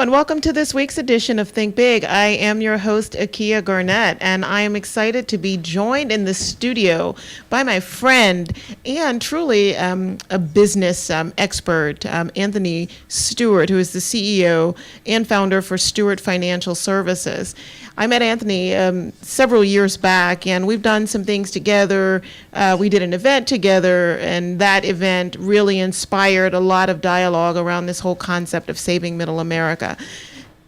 and welcome to this week's edition of Think Big. I am your host, Akia Garnett, and I am excited to be joined in the studio by my friend and truly a business expert, Anthony Stewart, who is the CEO and founder for Stewart Financial Services. I met Anthony several years back, and we've done some things together. We did an event together, and that event really inspired a lot of dialogue around this whole concept of saving middle America.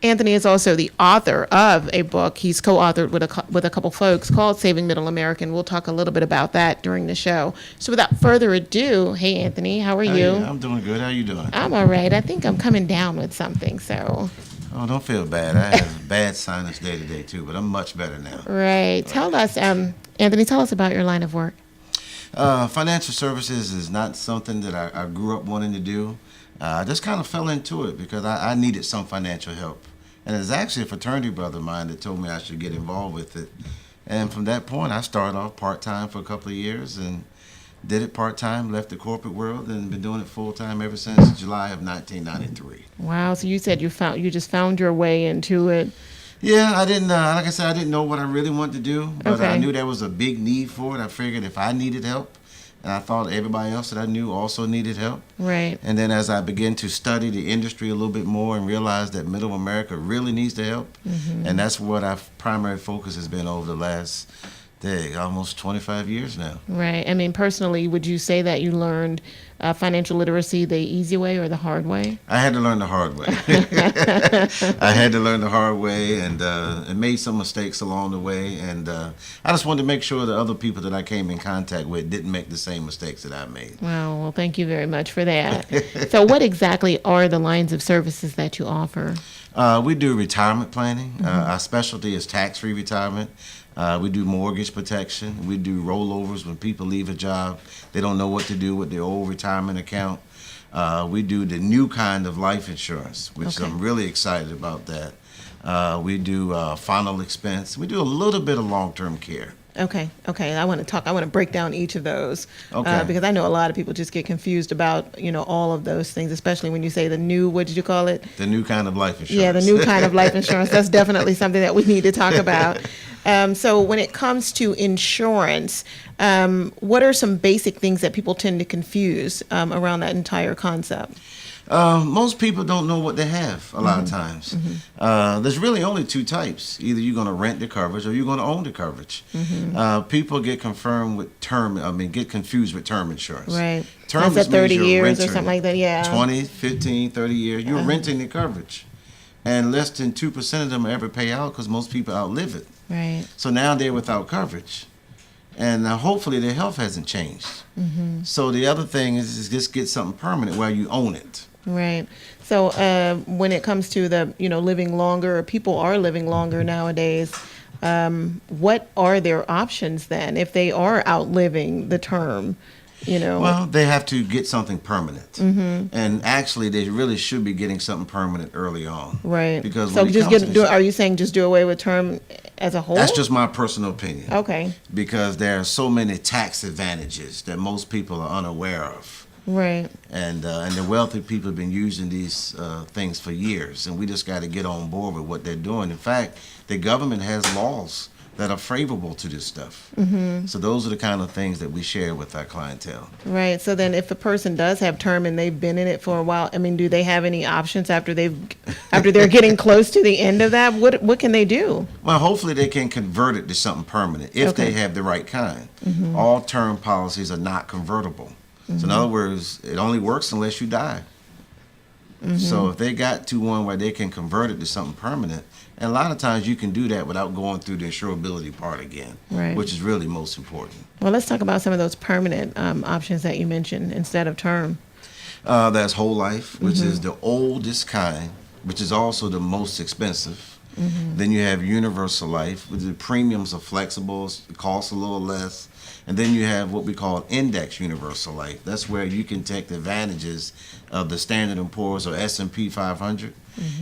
Anthony is also the author of a book. He's co-authored with a couple folks called Saving Middle America, and we'll talk a little bit about that during the show. So without further ado, hey, Anthony, how are you? I'm doing good. How are you doing? I'm all right. I think I'm coming down with something, so... Oh, don't feel bad. I have a bad sinus day to day, too, but I'm much better now. Right. Tell us, Anthony, tell us about your line of work. Financial services is not something that I grew up wanting to do. I just kind of fell into it because I needed some financial help. And it's actually a fraternity brother of mine that told me I should get involved with it. And from that point, I started off part-time for a couple of years and did it part-time, left the corporate world, and been doing it full-time ever since July of 1993. Wow, so you said you just found your way into it. Yeah, I didn't, like I said, I didn't know what I really wanted to do, but Okay. I knew there was a big need for it. I figured if I needed help, and I thought everybody else that I knew also needed help. Right. And then as I began to study the industry a little bit more and realized that middle America really needs the help, and that's what our primary focus has been over the last almost 25 years now. Right. I mean, personally, would you say that you learned financial literacy the easy way or the hard way? I had to learn the hard way. I had to learn the hard way and made some mistakes along the way. And I just wanted to make sure that other people that I came in contact with didn't make the same mistakes that I made. Wow. Well, thank you very much for that. So what exactly are the lines of services that you offer? We do retirement planning. Our specialty is tax-free retirement. We do mortgage protection. We do rollovers when people leave a job. They don't know what to do with their old retirement account. We do the new kind of life insurance, which Okay. I'm really excited about that. We do final expense. We do a little bit of long-term care. Okay. I want to break down each of those. Okay. Because I know a lot of people just get confused about, all of those things, especially when you say the new, what did you call it? The new kind of life insurance. Yeah, the new kind of life insurance. That's definitely something that we need to talk about. So when it comes to insurance, what are some basic things that people tend to confuse around that entire concept? Most people don't know what they have a lot of times. There's really only two types. Either you're going to rent the coverage or you're going to own the coverage. People get get confused with term insurance. Right. Term That's at 30 means you're years or renting something like that, yeah. 20, 15, 30 years. You're renting the coverage. And less than 2% of them ever pay out because most people outlive it. Right. So now they're without coverage. And hopefully their health hasn't changed. So the other thing is just get something permanent where you own it. Right. So when it comes to the, living longer, people are living longer nowadays. What are their options then if they are outliving the term? Well, they have to get something permanent. And actually, they really should be getting something permanent early on. Right. Because so when it comes to are you saying just do away with term as a whole? that's just my personal opinion. Okay. Because there are so many tax advantages that most people are unaware of. Right. And the wealthy people have been using these things for years, and we just got to get on board with what they're doing. In fact, the government has laws that are favorable to this stuff. So those are the kind of things that we share with our clientele. Right. So then if a person does have term and they've been in it for a while, I mean, do they have any options after they're getting close to the end of that? What can they do? Well, hopefully they can convert it to something permanent if Okay. they have the right kind. All term policies are not convertible. So in other words, it only works unless you die. So if they got to one where they can convert it to something permanent, and a lot of times you can do that without going through the insurability part again, Right. which is really most important. Well, let's talk about some of those permanent options that you mentioned instead of term. That's whole life, which is the oldest kind, which is also the most expensive. Then you have universal life, where the premiums are flexible, it costs a little less. And then you have what we call index universal life. That's where you can take the advantages of the Standard & Poor's or S&P 500.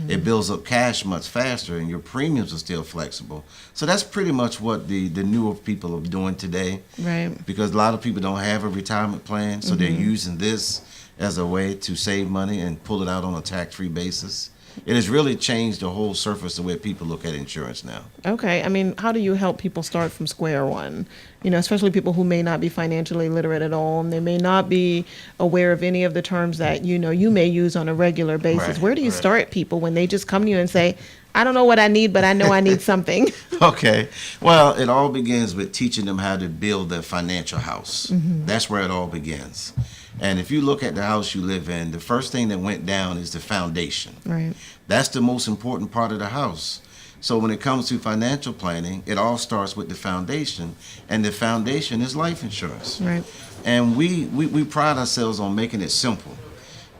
It builds up cash much faster, and your premiums are still flexible. So that's pretty much what the newer people are doing today. Right. Because a lot of people don't have a retirement plan, so they're using this as a way to save money and pull it out on a tax-free basis. It has really changed the whole surface of the way people look at insurance now. Okay. I mean, how do you help people start from square one? You know, especially people who may not be financially literate at all, and they may not be aware of any of the terms that, you know, you may use on a regular basis. Right, Where do you right. start people when they just come to you and say, I don't know what I need, but I know I need something? Okay. Well, it all begins with teaching them how to build their financial house. That's where it all begins. And if you look at the house you live in, the first thing that went down is the foundation. Right. That's the most important part of the house. So when it comes to financial planning, it all starts with the foundation, and the foundation is life insurance. Right. And we pride ourselves on making it simple.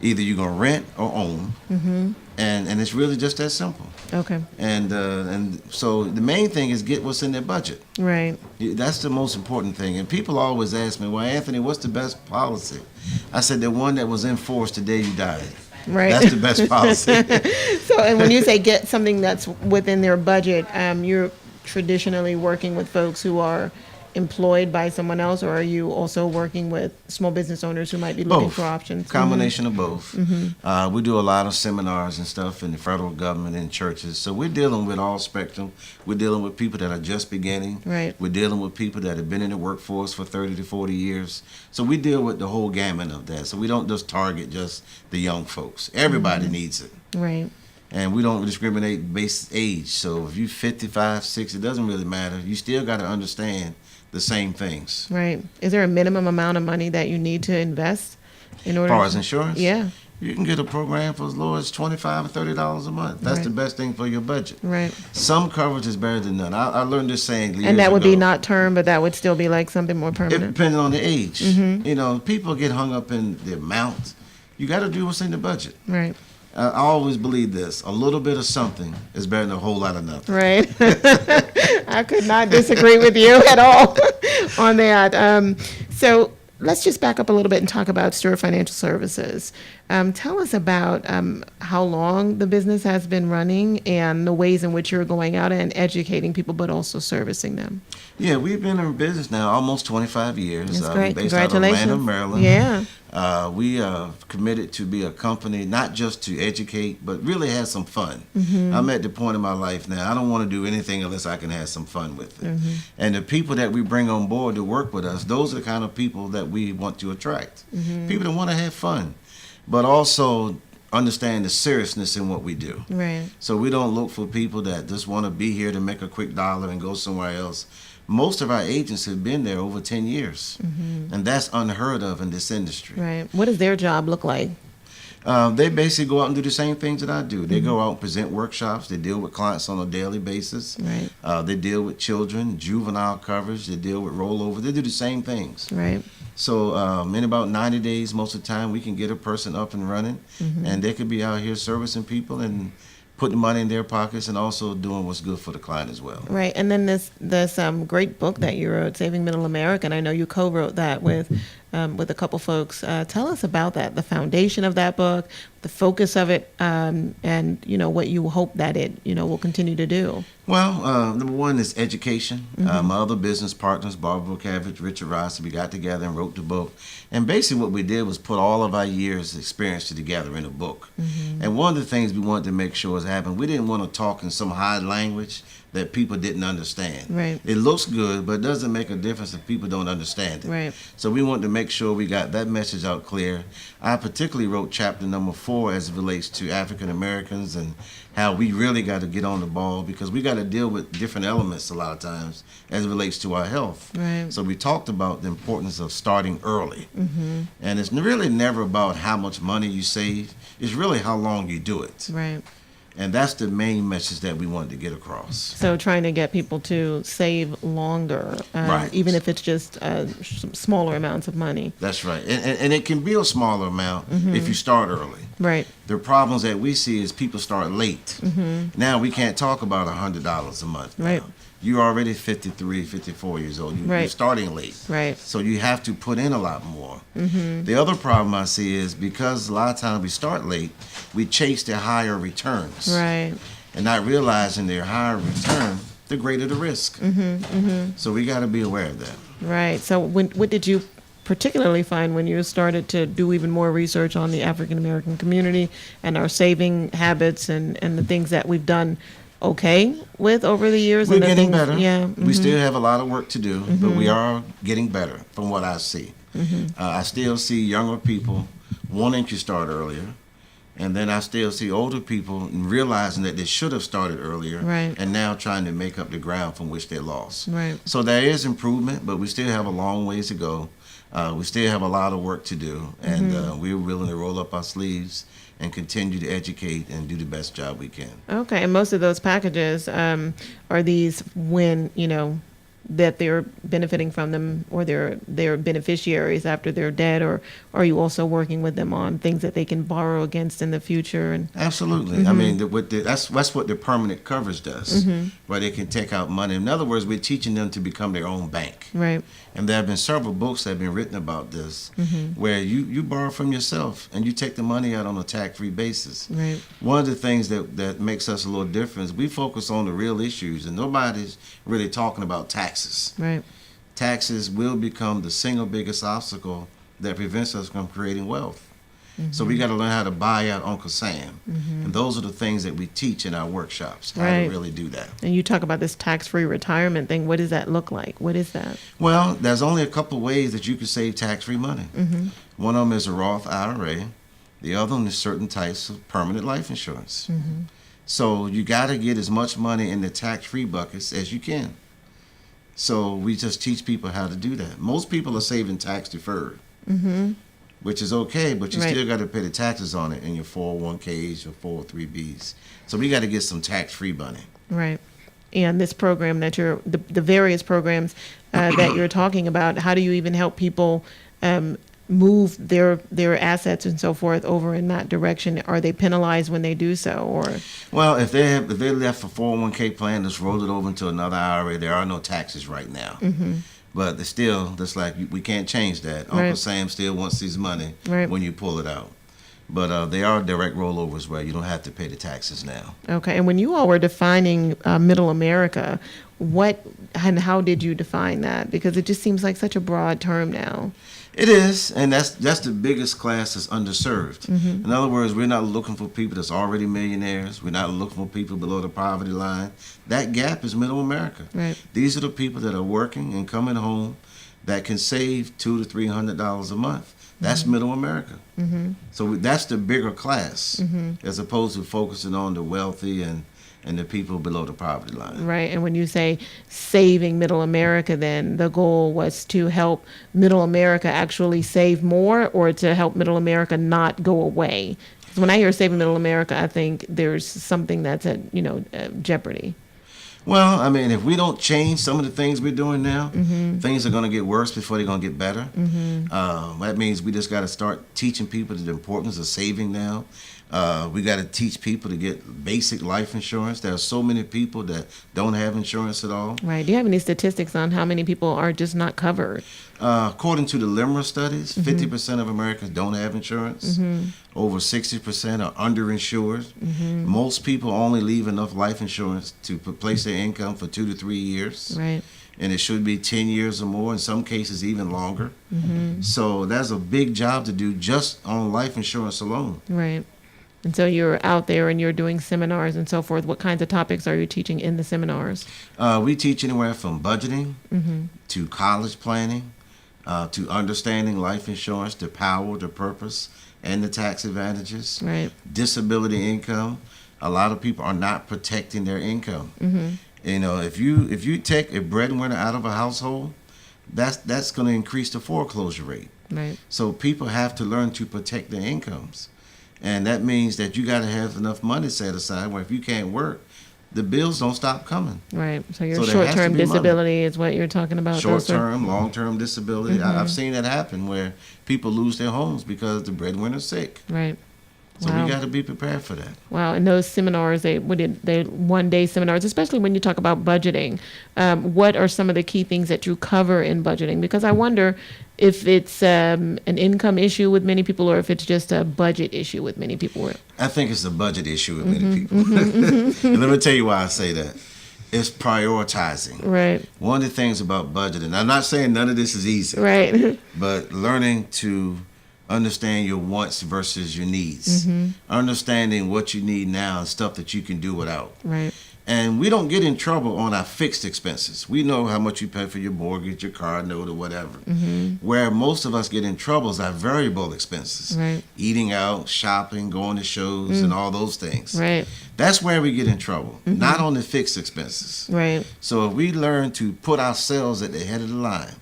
Either you're going to rent or own, and it's really just that simple. Okay. And so the main thing is get what's in their budget. Right. That's the most important thing. And people always ask me, well, Anthony, what's the best policy? I said, the one that was in force the day you died. Right. That's the best policy. So, and when you say get something that's within their budget, you're traditionally working with folks who are employed by someone else, or are you also working with small business owners who might be looking Both. for options? Combination of both. We do a lot of seminars and stuff in the federal government and churches. So we're dealing with all spectrum. We're dealing with people that are just beginning. Right. We're dealing with people that have been in the workforce for 30 to 40 years. So we deal with the whole gamut of that. So we don't just target just the young folks. Everybody needs it. Right. And we don't discriminate based age. So if you're 55, 60, it doesn't really matter. You still got to understand the same things. Right. Is there a minimum amount of money that you need to invest in order? As far as insurance? Yeah. You can get a program for as low as $25 or $30 a month. That's Right. the best thing for your budget. Right. Some coverage is better than none. I learned this saying years And that would be ago. not term, but that would still be like something more It permanent. depending on the age. You know, people get hung up in the amount. You got to do what's in the budget. Right. I always believe this: a little bit of something is better than a whole lot of nothing. Right. I could not disagree with you at all on that. So let's just back up a little bit and talk about Stewart Financial Services. Tell us about how long the business has been running and the ways in which you're going out and educating people, but also servicing them. Yeah, we've been in business now almost 25 years. That's great. Based out of Congratulations. Atlanta, Maryland. Yeah. We are committed to be a company not just to educate, but really have some fun. I'm at the point in my life now, I don't want to do anything unless I can have some fun with it. And the people that we bring on board to work with us, those are the kind of people that we want to attract. People that want to have fun, but also understand the seriousness in what we do. Right. So we don't look for people that just want to be here to make a quick dollar and go somewhere else. Most of our agents have been there over 10 years, and that's unheard of in this industry. Right. What does their job look like? They basically go out and do the same things that I do. They go out and present workshops. They deal with clients on a daily basis. Right. They deal with children, juvenile coverage. They deal with rollover. They do the same things. Right. So in about 90 days, most of the time, we can get a person up and running, and they could be out here servicing people and putting money in their pockets and also doing what's good for the client as well. Right, and then this great book that you wrote, Saving Middle America, and I know you co-wrote that with a couple folks. Tell us about that, the foundation of that book, the focus of it, and what you hope that it will continue to do. Well, number one is education. My other business partners, Barbara Cavage, Richard Ross, we got together and wrote the book. And basically what we did was put all of our years' experience together in a book. And one of the things we wanted to make sure was happening, we didn't want to talk in some high language that people didn't understand. Right. It looks good, but it doesn't make a difference if people don't understand it. Right. So we wanted to make sure we got that message out clear. I particularly wrote chapter number 4 as it relates to African Americans and how we really got to get on the ball because we got to deal with different elements a lot of times as it relates to our health. Right. So we talked about the importance of starting early. And it's really never about how much money you save. It's really how long you do it. Right. And that's the main message that we wanted to get across. So trying to get people to save longer, Right. even if it's just smaller amounts of money. That's right. And it can be a smaller amount if you start early. Right. The problems that we see is people start late. Now we can't talk about $100 a month. Right. Now. You're already 53, 54 years old. You're Right. starting late. Right. So you have to put in a lot more. The other problem I see is because a lot of times we start late, we chase the higher returns. Right. And not realizing their higher return, the greater the risk. So we got to be aware of that. Right. So what did you particularly find when you started to do even more research on the African American community and our saving habits and the things that we've done okay with over the years. We're and the getting things, better. Yeah. We still have a lot of work to do, but we are getting better from what I see. I still see younger people wanting to start earlier, and then I still see older people realizing that they should have started earlier, Right. and now trying to make up the ground from which they lost. Right. So there is improvement, but we still have a long ways to go. We still have a lot of work to do, and we're willing to roll up our sleeves and continue to educate and do the best job we can. Okay, and most of those packages are these when, that they're benefiting from them, or they're beneficiaries after they're dead, or are you also working with them on things that they can borrow against in the future? And Absolutely. I mean, that's what the permanent coverage does, where they can take out money. In other words, we're teaching them to become their own bank. Right. And there have been several books that have been written about this, where you borrow from yourself and you take the money out on a tax-free basis. Right. One of the things that makes us a little different is we focus on the real issues, and nobody's really talking about taxes. Right. Taxes will become the single biggest obstacle that prevents us from creating wealth. So we got to learn how to buy out Uncle Sam. And those are the things that we teach in our workshops, how Right. to really do that. And you talk about this tax-free retirement thing. What does that look like? What is that? Well, there's only a couple ways that you can save tax-free money. One of them is a Roth IRA. The other one is certain types of permanent life insurance. So you got to get as much money in the tax-free buckets as you can. So we just teach people how to do that. Most people are saving tax deferred, which is okay, but you Right. still got to pay the taxes on it in your 401ks, your 403bs. So we got to get some tax-free money. Right. And this program that the various programs that you're talking about, how do you even help people move their assets and so forth over in that direction? Are they penalized when they do so, or? Well, if they left a 401k plan, just roll it over into another IRA, there are no taxes right now. But it's still, just like we can't change that. Uncle Right. Sam still wants his money Right. when you pull it out. But they are direct rollovers where you don't have to pay the taxes now. Okay. And when you all were defining Middle America, what and how did you define that? Because it just seems like such a broad term now. It is, and that's the biggest class that's underserved. In other words, we're not looking for people that's already millionaires. We're not looking for people below the poverty line. That gap is Middle America. Right. These are the people that are working and coming home that can save $200 to $300 a month. That's Middle America. So that's the bigger class, as opposed to focusing on the wealthy and the people below the poverty line. Right. And when you say saving Middle America, then the goal was to help Middle America actually save more, or to help Middle America not go away? Because when I hear saving Middle America, I think there's something that's at, jeopardy. Well, I mean, if we don't change some of the things we're doing now, things are going to get worse before they're going to get better. That means we just got to start teaching people the importance of saving now. We got to teach people to get basic life insurance. There are so many people that don't have insurance at all. Right. Do you have any statistics on how many people are just not covered? According to the LIMRA studies, 50% of Americans don't have insurance. Over 60% are underinsured. Most people only leave enough life insurance to replace their income for 2 to 3 years. Right. And it should be 10 years or more, in some cases even longer. So that's a big job to do just on life insurance alone. Right. And so you're out there and you're doing seminars and so forth. What kinds of topics are you teaching in the seminars? We teach anywhere from budgeting to college planning to understanding life insurance, the power, the purpose, and the tax advantages. Right. Disability income. A lot of people are not protecting their income. If you take a breadwinner out of a household, that's going to increase the foreclosure rate. Right. So people have to learn to protect their incomes. And that means that you got to have enough money set aside where if you can't work, the bills don't stop coming. Right. So your So there has to short-term be money. disability is what you're talking about. Those are- Short-term, long-term disability. I've seen that happen where people lose their homes because the breadwinner's sick. Right. So Wow. we got to be prepared for that. Wow. And those seminars, they one-day seminars, especially when you talk about budgeting. What are some of the key things that you cover in budgeting? Because I wonder if it's an income issue with many people, or if it's just a budget issue with many people. I think it's a budget issue with many people. And let me tell you why I say that. It's prioritizing. Right. One of the things about budgeting, I'm not saying none of this is easy, Right. but learning to understand your wants versus your needs. Understanding what you need now and stuff that you can do without. Right. And we don't get in trouble on our fixed expenses. We know how much you pay for your mortgage, your car note, or whatever. Where most of us get in trouble is our variable expenses. Right. Eating out, shopping, going to shows, and all those things. Right. That's where we get in trouble, not on the fixed expenses. Right. So if we learn to put ourselves at the head of the line,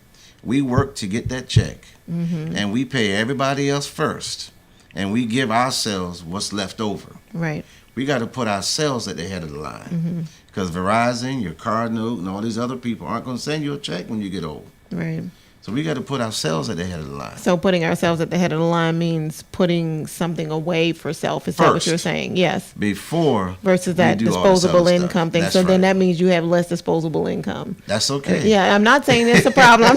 we work to get that check, and we pay everybody else first, and we give ourselves what's left over. Right. We got to put ourselves at the head of the line, because Verizon, your car note, and all these other people aren't going to send you a check when you get old. Right. So we got to put ourselves at the head of the line. So putting ourselves at the head of the line means putting something away for self. Is that what First. you're saying? Yes. Before Versus that we do all this disposable other stuff. income thing. That's So then right. that means you have less disposable income. That's okay. Yeah, I'm not saying it's a problem.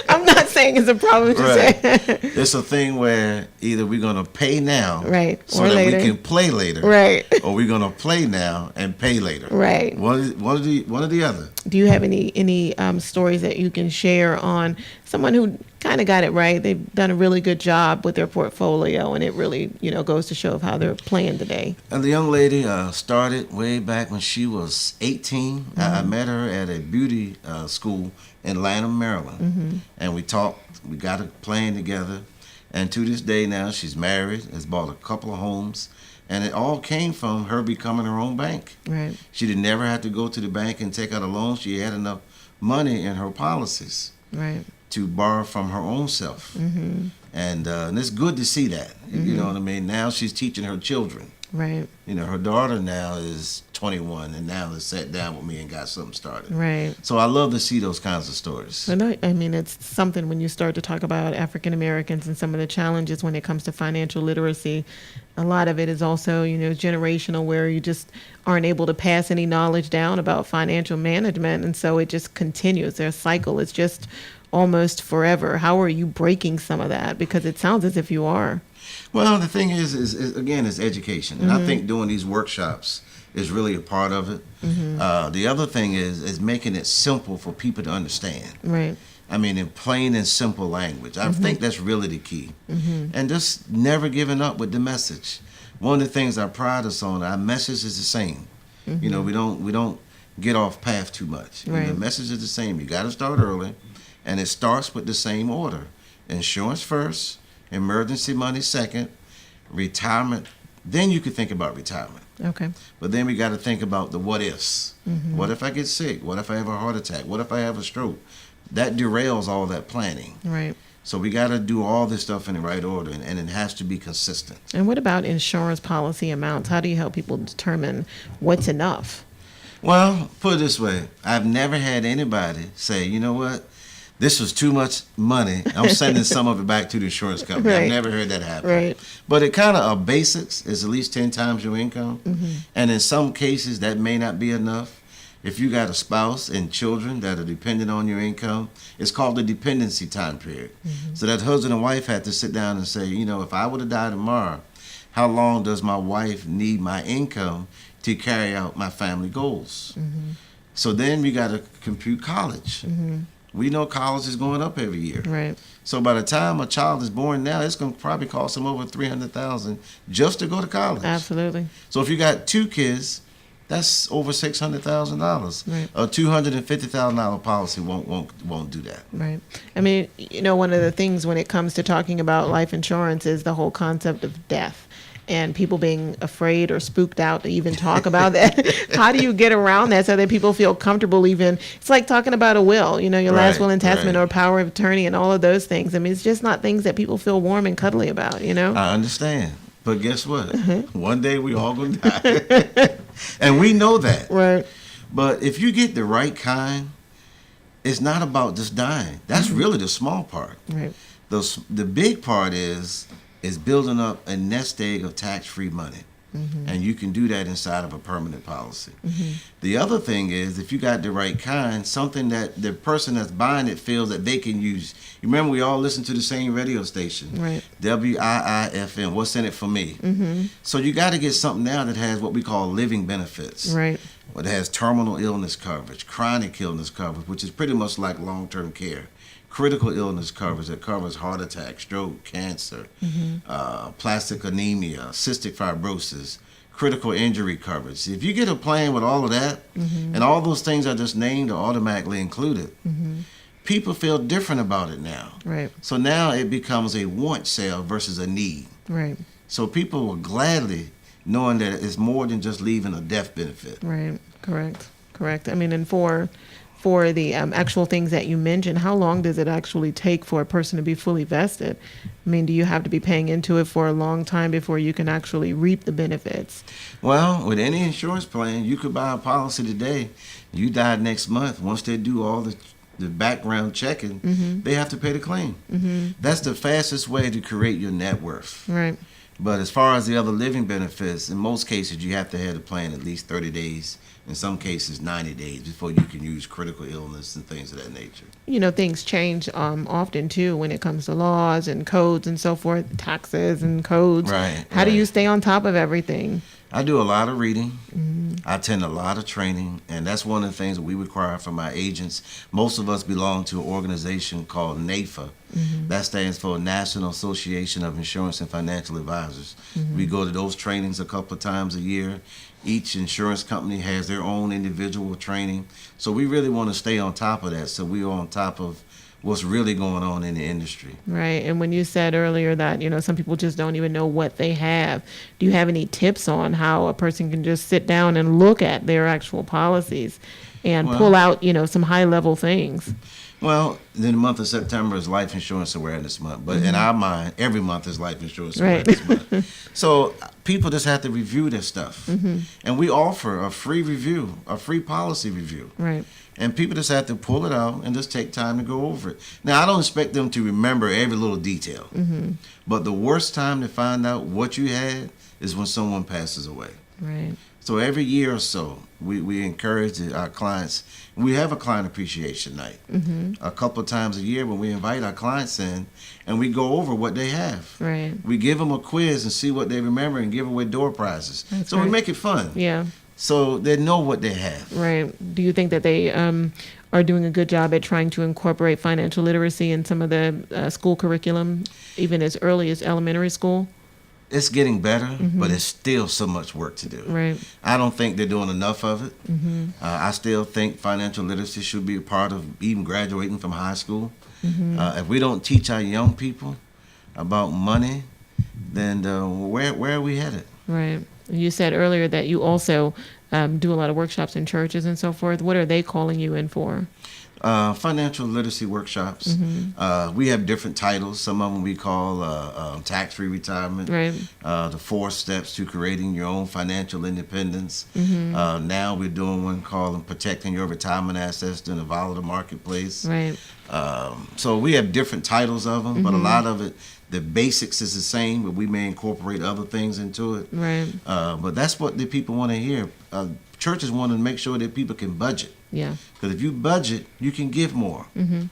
I'm not saying it's a problem. Just Right. saying. It's a thing where either we're going to pay now, Right, so or that later. we can play later, Right. or we're going to play now and pay later. Right. One or the other. Do you have any stories that you can share on someone who kind of got it right? They've done a really good job with their portfolio, and it really, goes to show of how they're playing today. And the young lady started way back when she was 18. I met her at a beauty school in Lanham, Maryland. And we talked, we got a plan together. And to this day now, she's married, has bought a couple of homes. And it all came from her becoming her own bank. Right. She did never have to go to the bank and take out a loan. She had enough money in her policies Right. to borrow from her own self. And it's good to see that. You know what I mean? Now she's teaching her children. Right. Her daughter now is 21 and now has sat down with me and got something started. Right. So I love to see those kinds of stories. And I mean, it's something when you start to talk about African Americans and some of the challenges when it comes to financial literacy. A lot of it is also, generational, where you just aren't able to pass any knowledge down about financial management. And so it just continues. Their cycle is just almost forever. How are you breaking some of that? Because it sounds as if you are. Well, the thing is again, is education. And I think doing these workshops is really a part of it. The other thing is making it simple for people to understand. Right. I mean, in plain and simple language. I think that's really the key. And just never giving up with the message. One of the things I pride us on, our message is the same. We don't get off path too much. Right. The message is the same. You got to start early, and it starts with the same order: insurance first, emergency money second, retirement. Then you could think about retirement. Okay. But then we got to think about the what ifs. What if I get sick? What if I have a heart attack? What if I have a stroke? That derails all that planning. Right. So we got to do all this stuff in the right order, and it has to be consistent. And what about insurance policy amounts? How do you help people determine what's enough? Well, put it this way. I've never had anybody say, you know what, this was too much money. I'm sending some of it back to the insurance company. Right. I've never heard that happen. Right. But it kind of, basics is at least 10 times your income. And in some cases, that may not be enough. If you got a spouse and children that are dependent on your income, it's called the dependency time period. So that husband and wife had to sit down and say, if I were to die tomorrow, how long does my wife need my income to carry out my family goals? So then we got to compute college. We know college is going up every year. Right. So by the time a child is born now, it's going to probably cost them over $300,000 just to go to college. Absolutely. So if you got 2 kids, that's over $600,000. Right. A $250,000 policy won't do that. Right. I mean, one of the things when it comes to talking about life insurance is the whole concept of death. And people being afraid or spooked out to even talk about that. How do you get around that so that people feel comfortable even? It's like talking about a will, your last will and testament or power of attorney and all of those things. I mean, it's just not things that people feel warm and cuddly about, I understand. But guess what? One day we all going to die. And we know that. Right. But if you get the right kind, it's not about just dying. That's really the small part. Right. The big part is building up a nest egg of tax-free money. And you can do that inside of a permanent policy. The other thing is, if you got the right kind, something that the person that's buying it feels that they can use. You remember we all listen to the same radio station, Right. WIIFM, what's in it for me? So you got to get something now that has what we call living benefits. Right. It has terminal illness coverage, chronic illness coverage, which is pretty much like long-term care. Critical illness coverage that covers heart attack, stroke, cancer, plastic anemia, cystic fibrosis, critical injury coverage. If you get a plan with all of that, and all those things I just named are automatically included, people feel different about it now. Right. So now it becomes a want sale versus a need. Right. So people will gladly knowing that it's more than just leaving a death benefit. Right. Correct. I mean, and for the actual things that you mentioned, how long does it actually take for a person to be fully vested? I mean, do you have to be paying into it for a long time before you can actually reap the benefits? Well, with any insurance plan, you could buy a policy today. You die next month. Once they do all the background checking, they have to pay the claim. That's the fastest way to create your net worth. Right. But as far as the other living benefits, in most cases, you have to have the plan at least 30 days. In some cases, 90 days before you can use critical illness and things of that nature. You know, things change often, too, when it comes to laws and codes and so forth, taxes and codes. Right. How do you stay on top of everything? I do a lot of reading. I attend a lot of training, and that's one of the things that we require from our agents. Most of us belong to an organization called NAIFA. That stands for National Association of Insurance and Financial Advisors. We go to those trainings a couple of times a year. Each insurance company has their own individual training. So we really want to stay on top of that, so we're on top of what's really going on in the industry. Right. And when you said earlier that, you know, some people just don't even know what they have, do you have any tips on how a person can just sit down and look at their actual policies and pull out, you know, some high level things? Well, the month of September is Life Insurance Awareness Month, but in our mind, every month is Life Insurance Awareness Month. So people just have to review their stuff. And we offer a free review, a free policy review. Right. And people just have to pull it out and just take time to go over it. Now, I don't expect them to remember every little detail, but the worst time to find out what you had is when someone passes away. Right. So every year or so, we encourage our clients. We have a client appreciation night a couple of times a year when we invite our clients in, and we go over what they have. Right. We give them a quiz and see what they remember and give away door prizes. That's so right. we make it fun. Yeah. So they know what they have. Right. Do you think that they are doing a good job at trying to incorporate financial literacy in some of the school curriculum, even as early as elementary school? It's getting better, but it's still so much work to do. Right. I don't think they're doing enough of it. I still think financial literacy should be a part of even graduating from high school. If we don't teach our young people about money, then where are we headed? Right. You said earlier that you also do a lot of workshops in churches and so forth. What are they calling you in for? Financial literacy workshops. We have different titles. Some of them we call tax-free retirement. Right. The 4 steps to creating your own financial independence. Now we're doing one called protecting your retirement assets in a volatile marketplace. Right. So we have different titles of them, but a lot of it, the basics is the same, but we may incorporate other things into it. Right. But that's what the people want to hear. Churches want to make sure that people can budget. Yeah. Because if you budget, you can give more,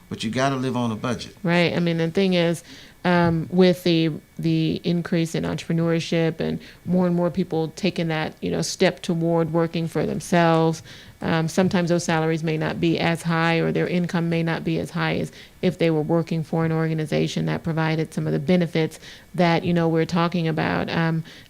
but you got to live on a budget. Right. I mean, the thing is, with the increase in entrepreneurship and more people taking that, you know, step toward working for themselves, sometimes those salaries may not be as high, or their income may not be as high as if they were working for an organization that provided some of the benefits that, you know, we're talking about.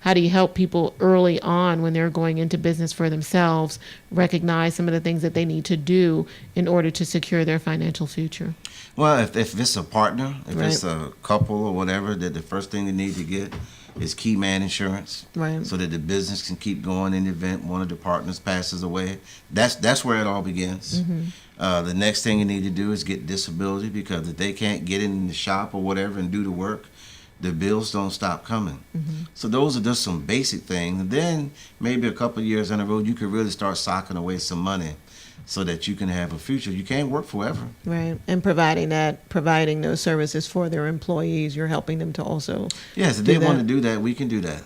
How do you help people early on when they're going into business for themselves recognize some of the things that they need to do in order to secure their financial future? Well, if it's a partner, if Right. it's a couple or whatever, that the first thing they need to get is key man insurance, Right. so that the business can keep going in the event one of the partners passes away. That's where it all begins. The next thing you need to do is get disability, because if they can't get in the shop or whatever and do the work, the bills don't stop coming. So those are just some basic things. And then maybe a couple of years on the road, you could really start socking away some money so that you can have a future. You can't work forever. Right. And providing those services for their employees, you're helping them to also. Yes, if do they want that. to do that, we can do that.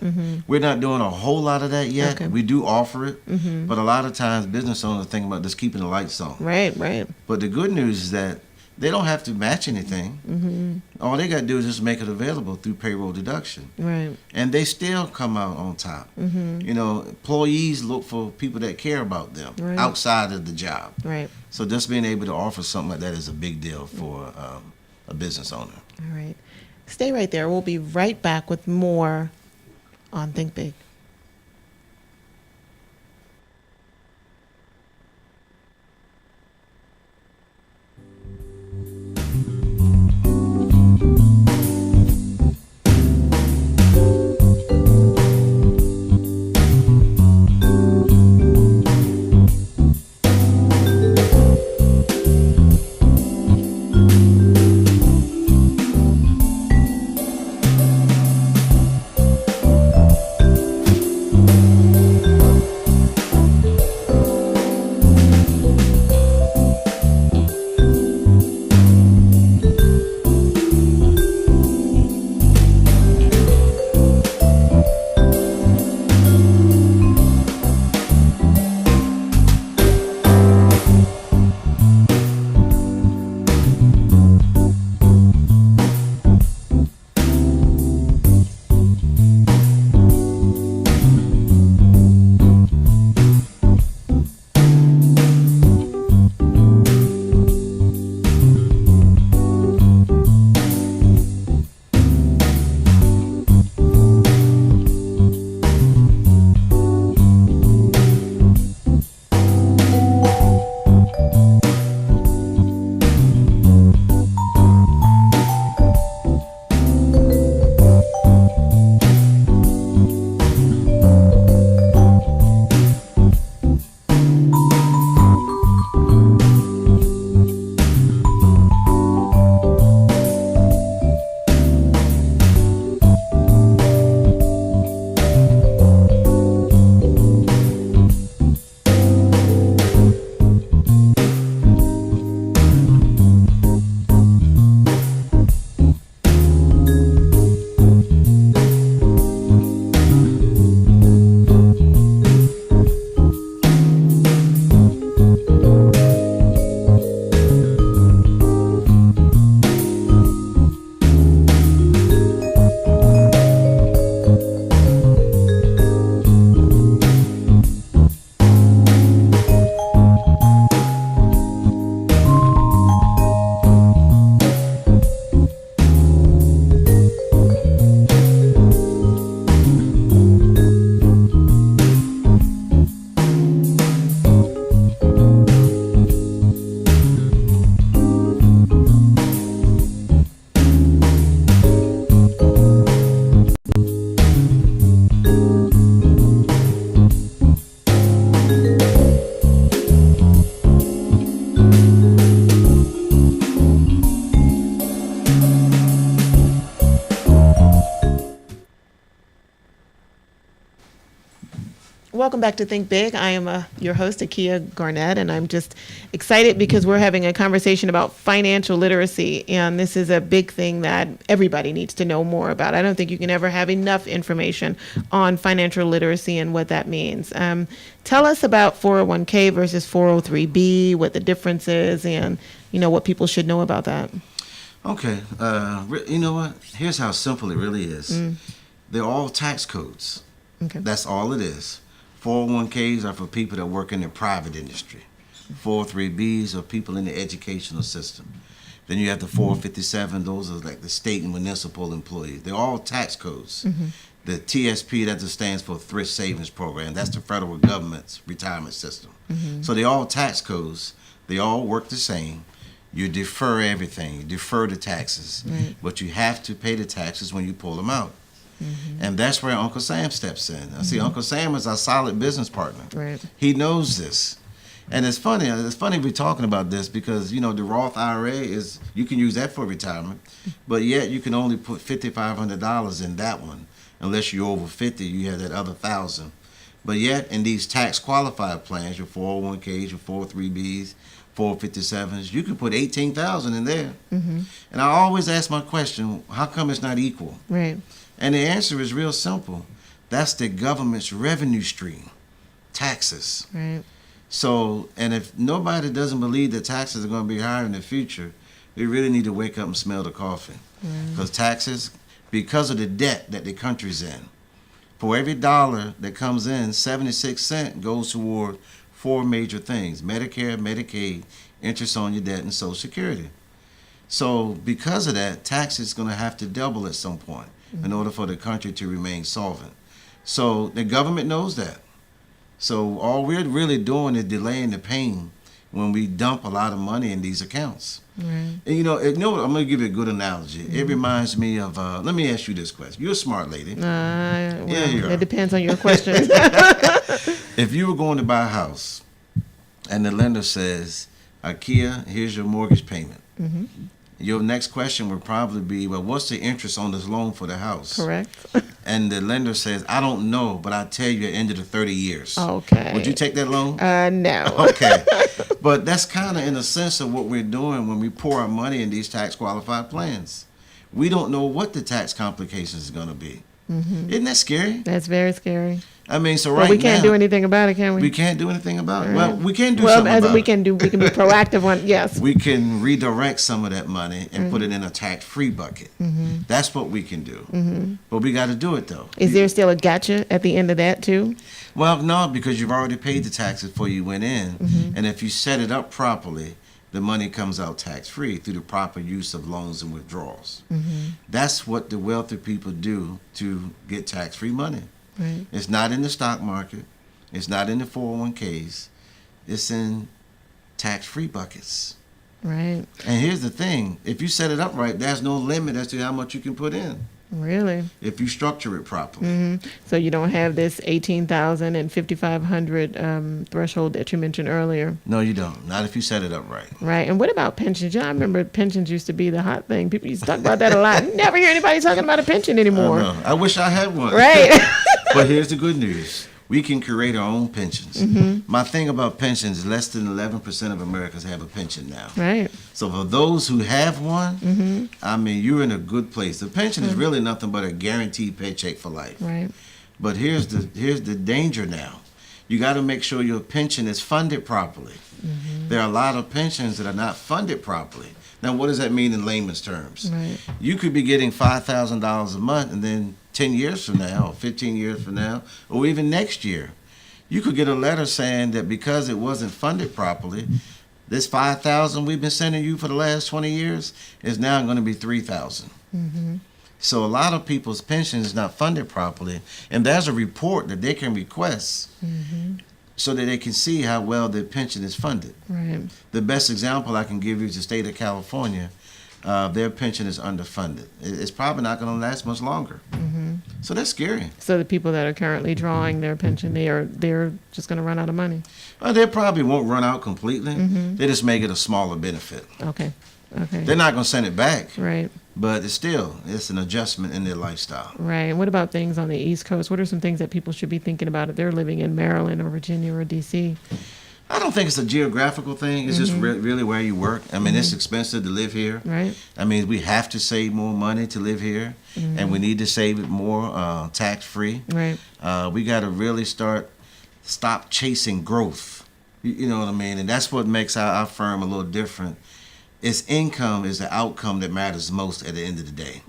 We're not doing a whole lot of that yet. Okay. We do offer it, but a lot of times business owners think about just keeping the lights on. Right. Right. But the good news is that they don't have to match anything. All they got to do is just make it available through payroll deduction. Right. And they still come out on top. You know, employees look for people that care about them Right. outside of the job. Right. So just being able to offer something like that is a big deal for a business owner. All right. Stay right there. We'll be right back with more on Think Big. Welcome back to Think Big. I am your host, Akia Garnett, and I'm just excited because we're having a conversation about financial literacy, and this is a big thing that everybody needs to know more about. I don't think you can ever have enough information on financial literacy and what that means. Tell us about 401k versus 403b, what the difference is, and what people should know about that. Okay, you know what? Here's how simple it really is. They're all tax codes. Okay. That's all it is. 401ks are for people that work in the private industry. 403bs are people in the educational system. Then you have the 457, those are like the state and municipal employees. They're all tax codes. The TSP, that just stands for Thrift Savings Program. That's the federal government's retirement system. So they're all tax codes. They all work the same. You defer everything. You defer the taxes. Right. But you have to pay the taxes when you pull them out. And that's where Uncle Sam steps in. I see Uncle Sam is our solid business partner. Right. He knows this. And it's funny we're talking about this because, the Roth IRA is, you can use that for retirement, but yet you can only put $5,500 in that one. Unless you're over 50, you have that other 1,000. But yet in these tax qualified plans, your 401ks, your 403bs, 457s, you can put 18,000 in there. And I always ask my question, how come it's not equal? Right. And the answer is real simple. That's the government's revenue stream, taxes. Right. So, and if nobody doesn't believe that taxes are going to be higher in the future, they really need to wake up and smell the coffee. Because taxes, because of the debt that the country's in, for every dollar that comes in, 76 cents goes toward 4 major things: Medicare, Medicaid, interest on your debt, and Social Security. So because of that, taxes going to have to double at some point in order for the country to remain solvent. So the government knows that. So all we're really doing is delaying the pain when we dump a lot of money in these accounts. Right. And you know what, I'm going to give you a good analogy. It reminds me of, let me ask you this question. You're a smart lady. Well, you are. it depends on your question. If you were going to buy a house and the lender says, Akia, here's your mortgage payment. Your next question would probably be, well, what's the interest on this loan for the house? Correct. And the lender says, I don't know, but I'll tell you at the end of the 30 years. Okay. Would you take that loan? No. Okay. But that's kind of in a sense of what we're doing when we pour our money in these tax qualified plans. We don't know what the tax complications is going to be. Isn't that scary? That's very scary. I mean, so But right we can't now, do anything about it, can we? we can't do anything about it. Right. Well, we can do Well, something as about we it. can do, we can be proactive on. Yes. We can redirect some of that money and put it in a tax-free bucket. That's what we can do. But we got to do it, though. Is there still a gotcha at the end of that too? Well, no, because you've already paid the taxes before you went in. And if you set it up properly, the money comes out tax-free through the proper use of loans and withdrawals. That's what the wealthy people do to get tax-free money. Right. It's not in the stock market. It's not in the 401ks. It's in tax-free buckets. Right. And here's the thing. If you set it up right, there's no limit as to how much you can put in Really. if you structure it properly. So you don't have this 18,000 and 5,500 threshold that you mentioned earlier. No, you don't. Not if you set it up right. Right. And what about pensions? I remember pensions used to be the hot thing. People used to talk about that a lot. You never hear anybody talking about a pension anymore. I wish I had one. Right. But here's the good news. We can create our own pensions. My thing about pensions is less than 11% of Americans have a pension now. Right. So for those who have one, I mean, you're in a good place. The pension is really nothing but a guaranteed paycheck for life. Right. But here's the danger now. You got to make sure your pension is funded properly. There are a lot of pensions that are not funded properly. Now, what does that mean in layman's terms? Right. You could be getting $5,000 a month, and then 10 years from now, or 15 years from now, or even next year, you could get a letter saying that because it wasn't funded properly, this $5,000 we've been sending you for the last 20 years is now going to be $3,000. So a lot of people's pension is not funded properly, and there's a report that they can request so that they can see how well their pension is funded. Right. The best example I can give you is the state of California. Their pension is underfunded. It's probably not going to last much longer. So that's scary. So the people that are currently drawing their pension, they're just going to run out of money. Well, they probably won't run out completely. They just may get a smaller benefit. Okay. Okay. They're not going to send it back, Right. but it's an adjustment in their lifestyle. Right. What about things on the East Coast? What are some things that people should be thinking about if they're living in Maryland or Virginia or D.C.? I don't think it's a geographical thing. It's just really where you work. I mean, it's expensive to live here. Right. I mean, we have to save more money to live here, and we need to save it more tax-free. Right. We got to really stop chasing growth. You know what I mean? And that's what makes our firm a little different. Its income is the outcome that matters most at the end of the day.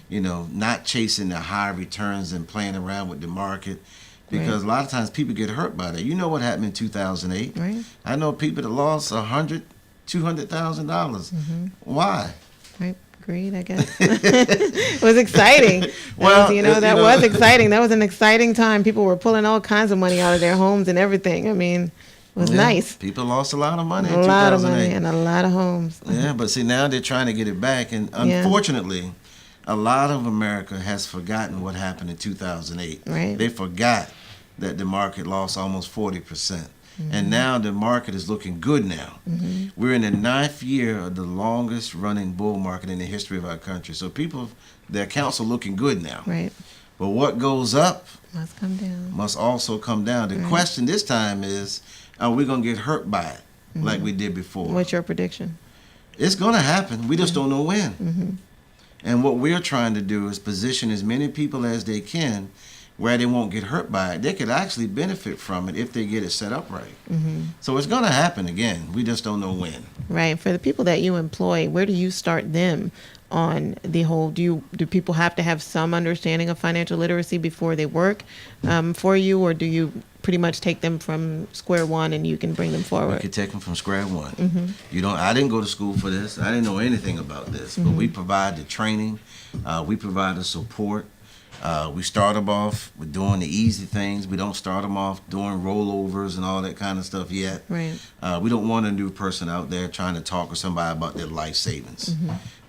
You know, not chasing the high returns and playing around with the market. Because a lot of times people get hurt by that. You know what happened in 2008? Right. I know people that lost $100,000, $200,000. Why? Right. Greed, I guess. It was exciting. Well, That was exciting. That was an exciting time. People were pulling all kinds of money out of their homes and everything. I mean, it was nice. People lost a lot of money in A 2008. lot of money and a lot of homes. Yeah, but see, now they're trying to get it back. And unfortunately, a lot of America has forgotten what happened in 2008. Right. They forgot that the market lost almost 40%. And now the market is looking good now. We're in the 9th year of the longest running bull market in the history of our country. So their accounts are looking good now. Right. But what goes up Must come down. must also come down. The question this time is, are we going to get hurt by it like we did before? What's your prediction? It's going to happen. We just don't know when. And what we're trying to do is position as many people as they can where they won't get hurt by it. They could actually benefit from it if they get it set up right. So it's going to happen again. We just don't know when. Right. For the people that you employ, where do you start them on the whole? Do people have to have some understanding of financial literacy before they work for you, or do you pretty much take them from square one and you can bring them We forward? could take them from square one. I didn't go to school for this. I didn't know anything about this, but we provide the training. We provide the support. We start them off with doing the easy things. We don't start them off doing rollovers and all that kind of stuff yet. Right. We don't want a new person out there trying to talk to somebody about their life savings.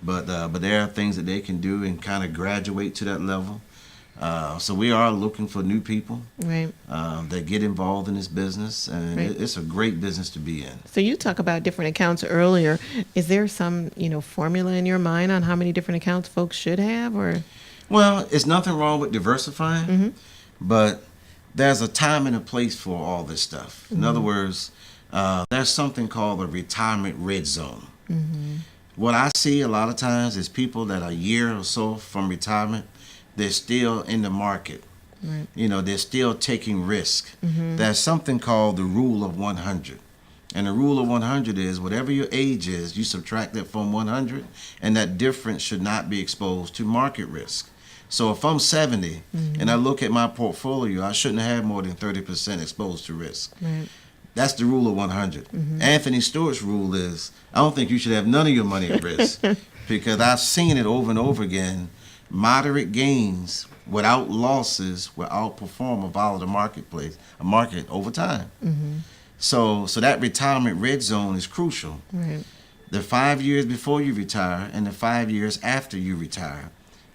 But there are things that they can do and kind of graduate to that level. So we are looking for new people Right. that get involved in this business, and Right. it's a great business to be in. So you talk about different accounts earlier. Is there some, formula in your mind on how many different accounts folks should have, or? Well, it's nothing wrong with diversifying, but there's a time and a place for all this stuff. In other words, there's something called a retirement red zone. What I see a lot of times is people that are a year or so from retirement, they're still in the market. Right. They're still taking risk. There's something called the rule of 100. And the rule of 100 is whatever your age is, you subtract that from 100, and that difference should not be exposed to market risk. So if I'm 70 and I look at my portfolio, I shouldn't have more than 30% exposed to risk. Right. That's the rule of 100. Anthony Stewart's rule is, I don't think you should have none of your money at risk, because I've seen it over and over again. Moderate gains without losses will outperform a volatile market over time. So that retirement red zone is crucial. Right. The 5 years before you retire and the 5 years after you retire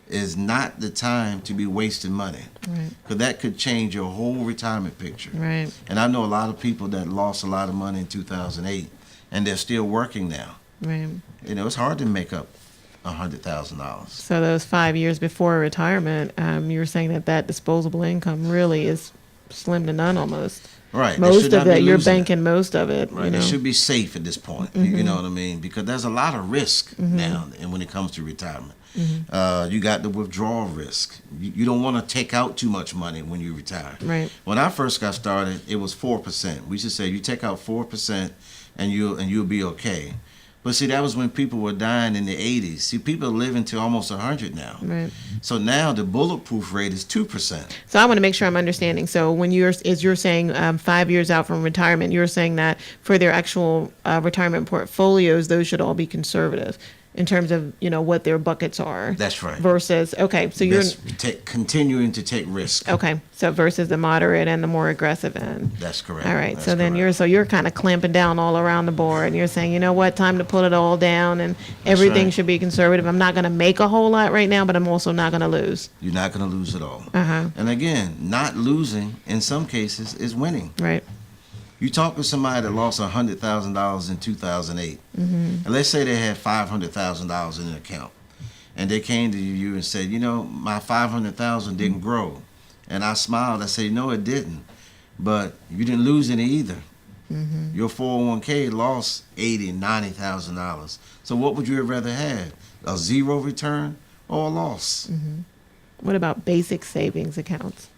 is not the time to be wasting money, Right. because that could change your whole retirement picture. Right. And I know a lot of people that lost a lot of money in 2008, and they're still working now. Right. It's hard to make up $100,000. So those 5 years before retirement, you were saying that disposable income really is slim to none almost. Right. They Most should of not be it, you're losing it. banking most of it. Right. It should be safe at this point. You know what I mean? Because there's a lot of risk now, and when it comes to retirement, you got the withdrawal risk. You don't want to take out too much money when you retire. Right. When I first got started, it was 4%. We should say you take out 4%, and you'll be okay. But see, that was when people were dying in the 80s. See, people are living to almost 100 now. Right. So now the bulletproof rate is 2%. So I want to make sure I'm understanding. So when you're saying 5 years out from retirement, you're saying that for their actual retirement portfolios, those should all be conservative in terms of what their buckets are. That's right. Versus so you're continuing to take risk. okay. So versus the moderate and the more aggressive end. That's correct. All right. That's So then correct. you're kind of clamping down all around the board, and you're saying, you know what, time to pull it all down, and everything right. should be conservative. I'm not going to make a whole lot right now, but I'm also not going to lose. You're not going to lose at all. Uh-huh. And again, not losing in some cases is winning. Right. You talk with somebody that lost $100,000 in 2008, and let's say they had $500,000 in an account, and they came to you and said, my $500,000 didn't grow. And I smiled. I said, no, it didn't. But you didn't lose any either. Your 401k lost $80,000, $90,000. So what would you have rather had? A zero return or a loss? What about basic savings accounts?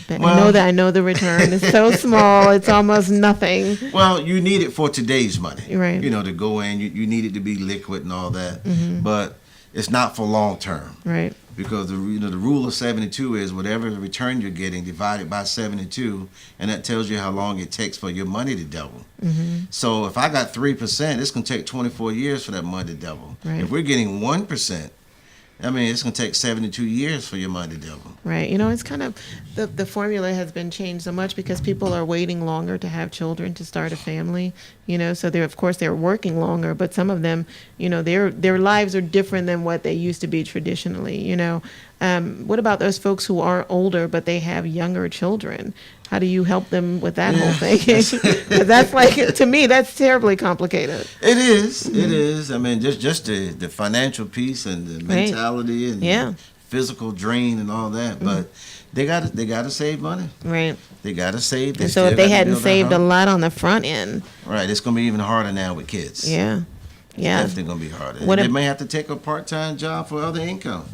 Well- I know the return is so small, it's almost nothing. Well, you need it for today's money. Right. To go in, you need it to be liquid and all that. But it's not for long term. Right. Because the rule of 72 is whatever return you're getting divided by 72, and that tells you how long it takes for your money to double. So if I got 3%, it's going to take 24 years for that money to double. Right. If we're getting 1%, it's going to take 72 years for your money to double. Right. It's kind of the formula has been changed so much because people are waiting longer to have children, to start a family. So they're working longer, but some of them, their lives are different than what they used to be traditionally. What about those folks who are older but they have younger children? How do you help them with that whole thing? 'Cause that's to me, that's terribly complicated. It is. It is. Just the financial piece and the mentality and the physical drain and all that. But they gotta save money. Right. They gotta save. And so if they hadn't saved a lot on the front end. Right, it's gonna be even harder now with kids. Yeah. Yeah. It's definitely gonna be harder. What They if- may have to take a part-time job for other income.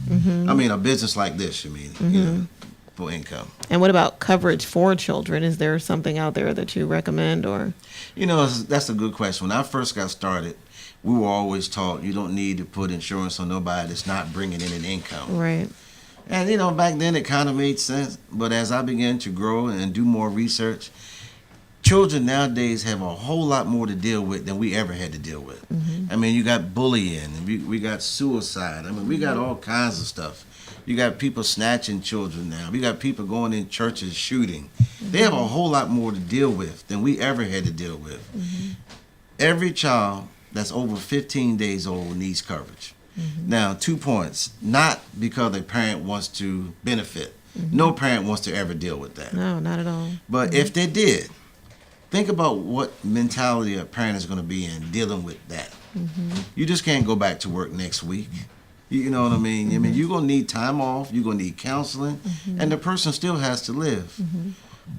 A business like this, for taxable income. And what about coverage for children? Is there something out there that you recommend, or? You know, that's a good question. When I first got started, we were always taught you don't need to put insurance on nobody that's not bringing in an income. Right. And, you know, back then it kind of made sense. But as I began to grow and do more research, children nowadays have a whole lot more to deal with than we ever had to deal with. I mean, you got bullying, and we got suicide. I mean, we got all kinds of stuff. You got people snatching children now. We got people going in churches shooting. They have a whole lot more to deal with than we ever had to deal with. Every child that's over 15 days old needs coverage. Now, 2 points. Not because a parent wants to benefit. No parent wants to ever deal with that. No, not at all. But if they did, think about what mentality a parent is going to be in dealing with that. You just can't go back to work next week. You know what I mean? I mean, you're going to need time off. You're going to need counseling. And the person still has to live.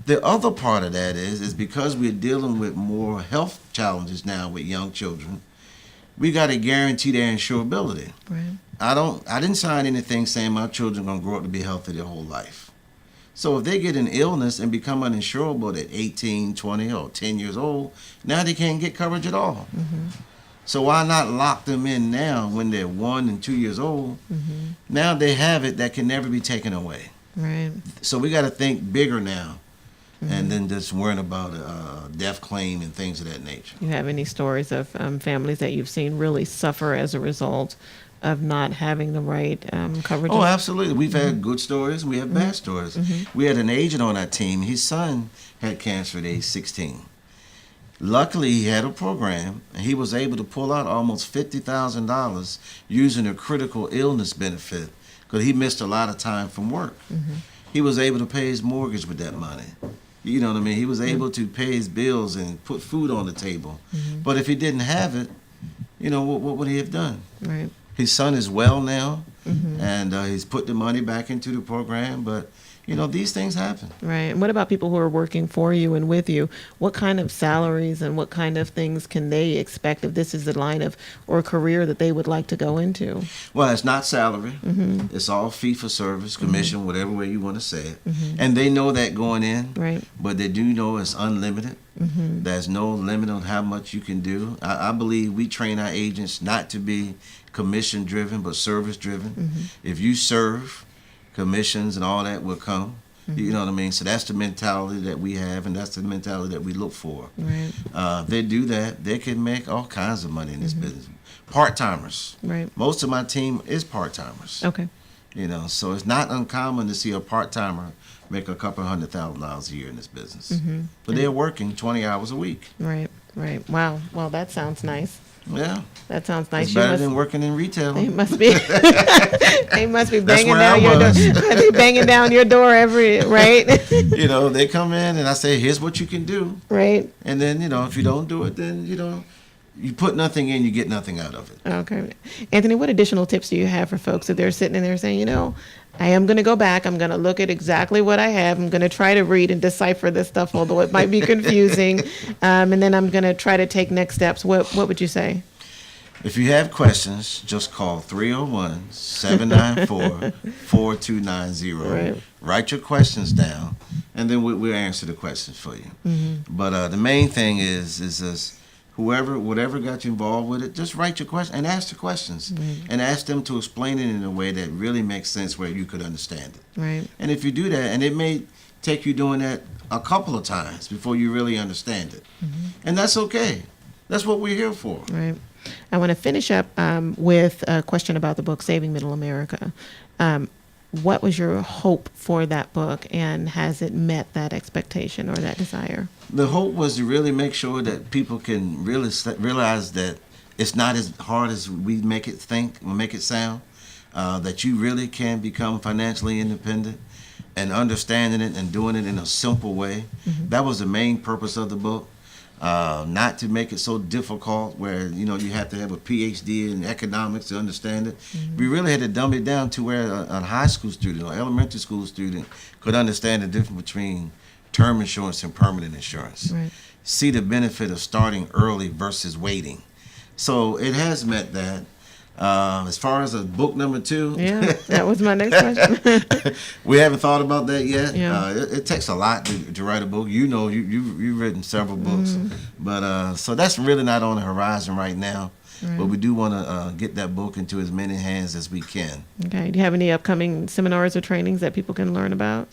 The other part of that is because we're dealing with more health challenges now with young children, we got to guarantee their insurability. Right. I didn't sign anything saying my children are going to grow up to be healthy their whole life. So if they get an illness and become uninsurable at 18, 20, or 10 years old, now they can't get coverage at all. So why not lock them in now when they're 1 and 2 years old? Now they have it that can never be taken away. Right. So we got to think bigger now, and then just worrying about a death claim and things of that nature. You have any stories of families that you've seen really suffer as a result of not having the right coverage? Oh, absolutely. We've had good stories and we have bad stories. We had an agent on our team. His son had cancer at age 16. Luckily, he had a program, and he was able to pull out almost $50,000 using a critical illness benefit because he missed a lot of time from work. He was able to pay his mortgage with that money. You know what I mean? He was able to pay his bills and put food on the table. But if he didn't have it, you know, what would he have done? Right. His son is well now, and he's put the money back into the program. But, you know, these things happen. Right. And what about people who are working for you and with you? What kind of salaries and what kind of things can they expect if this is the line of or career that they would like to go into? Well, it's not salary. It's all fee for service, commission, whatever way you want to say it. And they know that going in. Right. But they do know it's unlimited. There's no limit on how much you can do. I believe we train our agents not to be commission driven, but service driven. If you serve, commissions and all that will come. You know what I mean? So that's the mentality that we have, and that's the mentality that we look for. Right. If they do that, they can make all kinds of money in this business. Part-timers. Right. Most of my team is part-timers. Okay. You know, so it's not uncommon to see a part-timer make a couple $100,000 a year in this business. But they're working 20 hours a week. Right. Right. Wow. Well, that sounds nice. Yeah. That sounds nice. It's better than working in retail. They must be. They must be That's banging where I down your door. was. They banging down your door every right. You know, they come in and I say, here's what you can do. Right. And then, you know, if you don't do it, then, you know, you put nothing in, you get nothing out of it. Okay. Anthony, what additional tips do you have for folks if they're sitting in there saying, you know, I am going to go back. I'm going to look at exactly what I have. I'm going to try to read and decipher this stuff, although it might be confusing. And then I'm going to try to take next steps. What would you say? If you have questions, just call 301-794-4290. Right. Write your questions down, and then we'll answer the questions for you. But the main thing is this, whatever got you involved with it, just write your question and ask the questions, and ask them to explain it in a way that really makes sense where you could understand it. Right. And if you do that, and it may take you doing that a couple of times before you really understand it, and that's okay. That's what we're here for. Right. I want to finish up with a question about the book, Saving Middle America. What was your hope for that book, and has it met that expectation or that desire? The hope was to really make sure that people can really realize that it's not as hard as we make it sound, that you really can become financially independent and understanding it and doing it in a simple way. That was the main purpose of the book. Not to make it so difficult where, you know, you have to have a PhD in economics to understand it. We really had to dumb it down to where a high school student or elementary school student could understand the difference between term insurance and permanent insurance. Right. See the benefit of starting early versus waiting. So it has met that. As far as a book number 2, Yeah, that was my next question. we haven't thought about that yet. Yeah. It takes a lot to write a book. You've written several books, but so that's really not on the horizon right now. Right. But we do want to get that book into as many hands as we can. Okay. Do you have any upcoming seminars or trainings that people can learn about?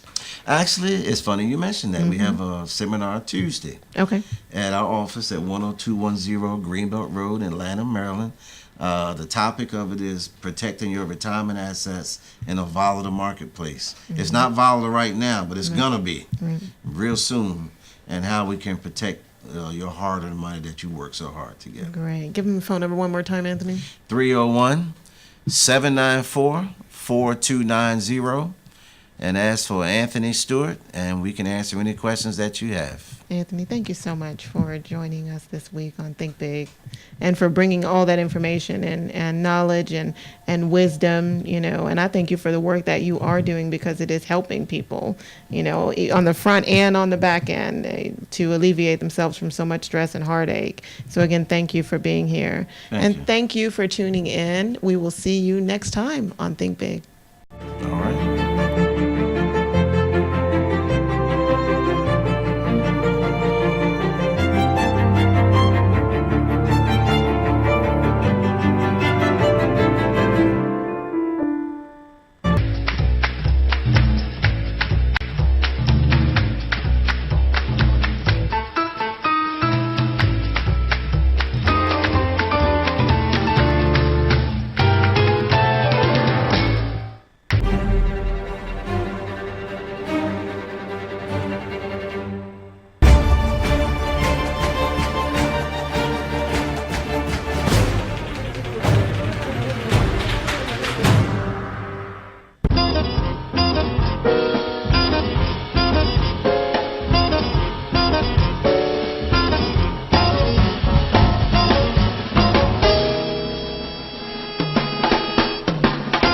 Actually, it's funny you mentioned that. We have a seminar Tuesday Okay. at our office at 10210 Greenbelt Road in Lanham, Maryland. The topic of it is protecting your retirement assets in a volatile marketplace. It's not volatile right now, but it's going to be real soon, and how we can protect your hard-earned money that you work so hard to get. Great. Give them the phone number one more time, Anthony. 301-794-4290, and ask for Anthony Stewart, and we can answer any questions that you have. Anthony, thank you so much for joining us this week on Think Big and for bringing all that information and knowledge and wisdom, and I thank you for the work that you are doing, because it is helping people, on the front and on the back end, to alleviate themselves from so much stress and heartache. So again, thank you for being here. Thank you. Thank you for tuning in. We will see you next time on Think Big.